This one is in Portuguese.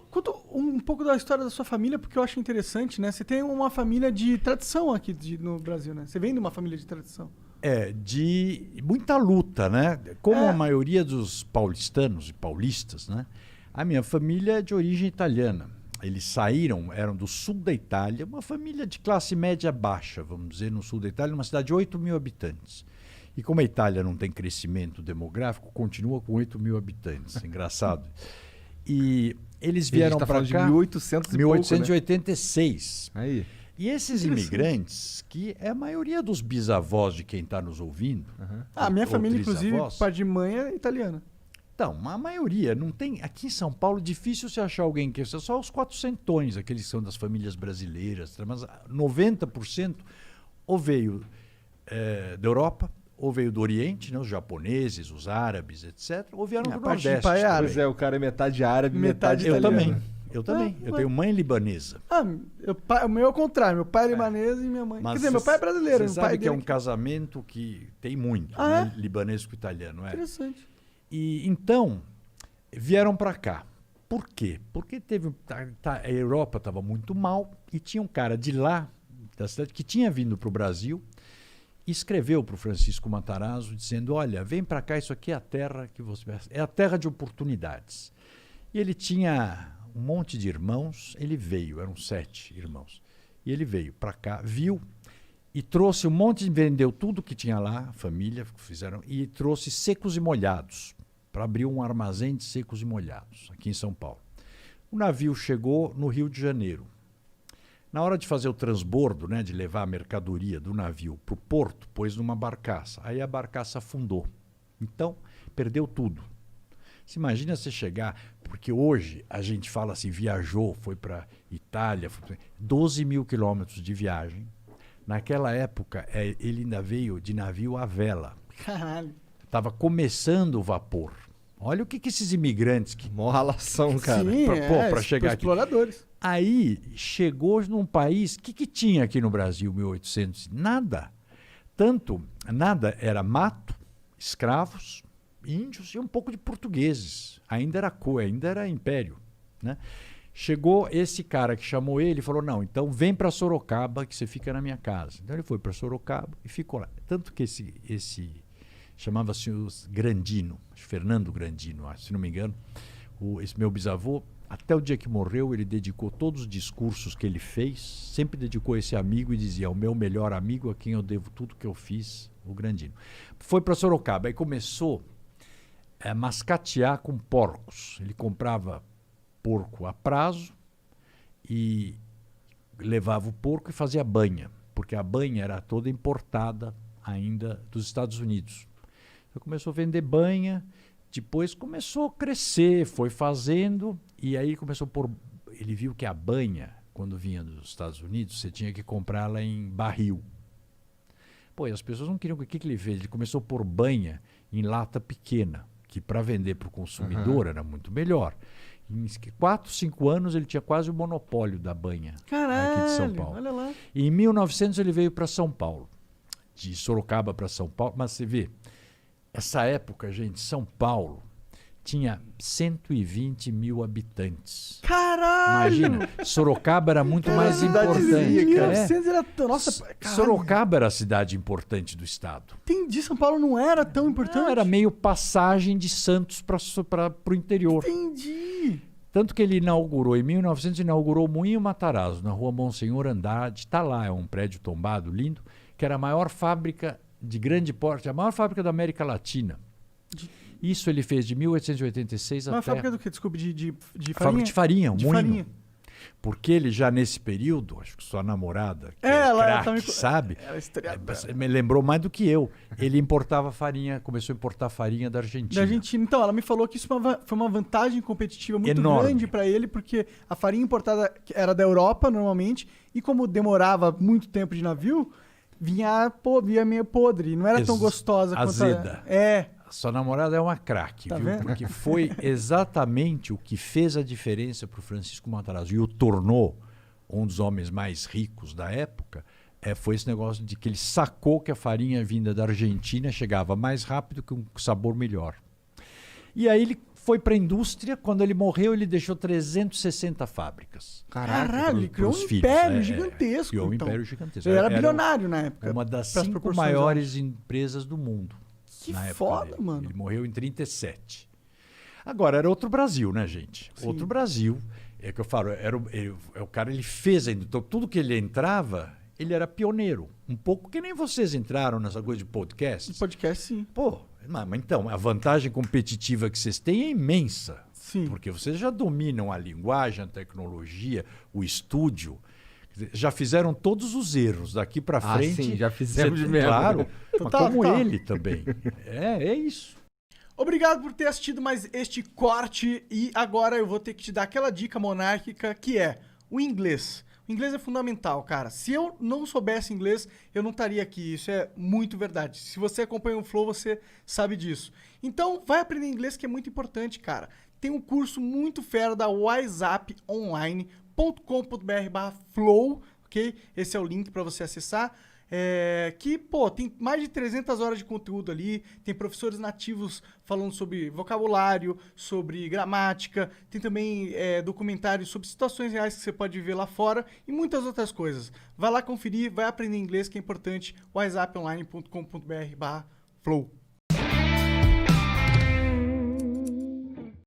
Conta um pouco da história da sua família, porque eu acho interessante, né? Você tem uma família de tradição aqui no Brasil, né? Você vem de uma família de tradição. De muita luta, né? Como a maioria dos paulistanos e paulistas, né? A minha família é de origem italiana. Eles saíram, eram do sul da Itália, uma família de classe média baixa, vamos dizer, no sul da Itália, uma cidade de 8 mil habitantes. E como a Itália não tem crescimento demográfico, continua com 8 mil habitantes. Engraçado. E eles vieram para cá... de 1800 e 1886. Pouco, né? Aí. E esses imigrantes, que é a maioria dos bisavós de quem está nos ouvindo... A minha família, inclusive, pai de mãe é italiana. Então, a maioria não tem... Aqui em São Paulo, difícil você achar alguém que... Só os quatrocentões, aqueles que são das famílias brasileiras. Mas 90% ou veio da Europa, ou veio do Oriente, né, os japoneses, os árabes, etc. Ou vieram do Nordeste. Pois é, o cara é metade árabe, metade italiano. Eu também. Eu tenho mãe libanesa. O meu é o contrário. Meu pai é libanês e minha mãe... Mas Quer dizer, meu pai é brasileiro. Você sabe que é um casamento que tem muito, né? Libanês com italiano. Interessante. E então, vieram para cá. Por quê? Porque a Europa estava muito mal e tinha um cara de lá, da cidade, que tinha vindo para o Brasil e escreveu para o Francisco Matarazzo dizendo, olha, vem para cá, isso aqui é a terra que você... É a terra de oportunidades. E ele tinha um monte de irmãos, ele veio, eram 7 irmãos. E ele veio para cá, viu e trouxe um monte, vendeu tudo que tinha lá, a família fizeram, e trouxe secos e molhados, para abrir um armazém de secos e molhados, aqui em São Paulo. O navio chegou no Rio de Janeiro. Na hora de fazer o transbordo, né, de levar a mercadoria do navio para o porto, pôs numa barcaça. Aí a barcaça afundou. Então, perdeu tudo. Você imagina você chegar, porque hoje a gente fala assim, viajou, foi para Itália, 12 mil quilômetros de viagem. Naquela época, ele ainda veio de navio à vela. Caralho. Estava começando o vapor. Olha o que esses imigrantes... Mó relação, cara. Sim, para chegar aqui. Exploradores. Aí chegou num país... O que tinha aqui no Brasil, 1800? Nada. Nada. Era mato, escravos, índios e um pouco de portugueses. Ainda era império, né? Chegou esse cara que chamou ele e falou, não, então vem para Sorocaba que você fica na minha casa. Então ele foi para Sorocaba e ficou lá. Tanto que esse chamava-se Grandino, Fernando Grandino, se não me engano, esse meu bisavô, até o dia que morreu, ele dedicou todos os discursos que ele fez, sempre dedicou a esse amigo e dizia, o meu melhor amigo a quem eu devo tudo que eu fiz, o Grandino. Foi para Sorocaba e começou a mascatear com porcos. Ele comprava porco a prazo e levava o porco e fazia banha, porque a banha era toda importada ainda dos Estados Unidos. Então começou a vender banha, depois começou a crescer, foi fazendo, e aí começou a pôr... Ele viu que a banha, quando vinha dos Estados Unidos, você tinha que comprá-la em barril. Pô, e as pessoas não queriam... O que ele fez? Ele começou a pôr banha em lata pequena, que para vender para o consumidor era muito melhor. Em 4, 5 anos ele tinha quase o monopólio da banha. Caralho, aqui de São Paulo. Olha lá. E em 1900 ele veio para São Paulo, de Sorocaba para São Paulo. Mas você vê, essa época, gente, São Paulo tinha 120 mil habitantes. Caralho! Imagina, Sorocaba era muito mais importante. 1900 era... Nossa, Sorocaba era a cidade importante do estado. Entendi, São Paulo não era tão importante. Não, era meio passagem de Santos para o interior. Entendi. Tanto que ele inaugurou, em 1900, inaugurou o Moinho Matarazzo, na rua Monsenhor Andrade. Está lá, é um prédio tombado, lindo, que era a maior fábrica de grande porte, a maior fábrica da América Latina. Isso ele fez de 1886 até... Uma fábrica do quê? Desculpe, de farinha? Fábrica de farinha, um de moinho. Farinha. Porque ele já nesse período, acho que sua namorada, que ela craque, sabe? Ela é historiadora. Me lembrou mais do que eu. Ele importava farinha, começou a importar farinha da Argentina. Da Argentina. Então, ela me falou que isso foi uma vantagem competitiva muito enorme, grande para ele, porque a farinha importada era da Europa, normalmente, e como demorava muito tempo de navio, vinha meio podre. Não era tão gostosa azeda. quanto... Sua namorada é uma craque, tá viu? Vendo? Porque foi exatamente o que fez a diferença para o Francisco Matarazzo e o tornou um dos homens mais ricos da época. Foi esse negócio de que ele sacou que a farinha vinda da Argentina chegava mais rápido, com um sabor melhor. E aí ele foi para a indústria. Quando ele morreu, ele deixou 360 fábricas. Caralho, ele criou um pros filhos. império gigantesco. Criou um então. império gigantesco. Ele era bilionário na época. Uma das pras 5 proporções maiores empresas do mundo. Que na época foda, dele. mano. Ele morreu em 37. Agora, era outro Brasil, né, gente? Sim. Outro Brasil. É que eu falo, o cara, ele fez ainda. Então, tudo que ele entrava, ele era pioneiro. Um pouco que nem vocês entraram nessa coisa de podcast. Podcast, sim. Pô, mas então, a vantagem competitiva que vocês têm é imensa. Sim. Porque vocês já dominam a linguagem, a tecnologia, o estúdio. Quer dizer, já fizeram todos os erros daqui para frente. Sim, já fizemos Você- mesmo. Claro, mas Total, como total. ele também. É isso. Obrigado por ter assistido mais este corte. E agora eu vou ter que te dar aquela dica monárquica que é o inglês. O inglês é fundamental, cara. Se eu não soubesse inglês, eu não estaria aqui. Isso é muito verdade. Se você acompanha o Flow, você sabe disso. Então, vai aprender inglês, que é muito importante, cara. Tem um curso muito fera da whatsapponline.com.br/flow, ok? Esse é o link para você acessar. Que, pô, tem mais de 300 horas de conteúdo ali, tem professores nativos falando sobre vocabulário, sobre gramática, tem também documentários sobre situações reais que você pode viver lá fora e muitas outras coisas. Vai lá conferir, vai aprender inglês, que é importante, whatsapponline.com.br/flow.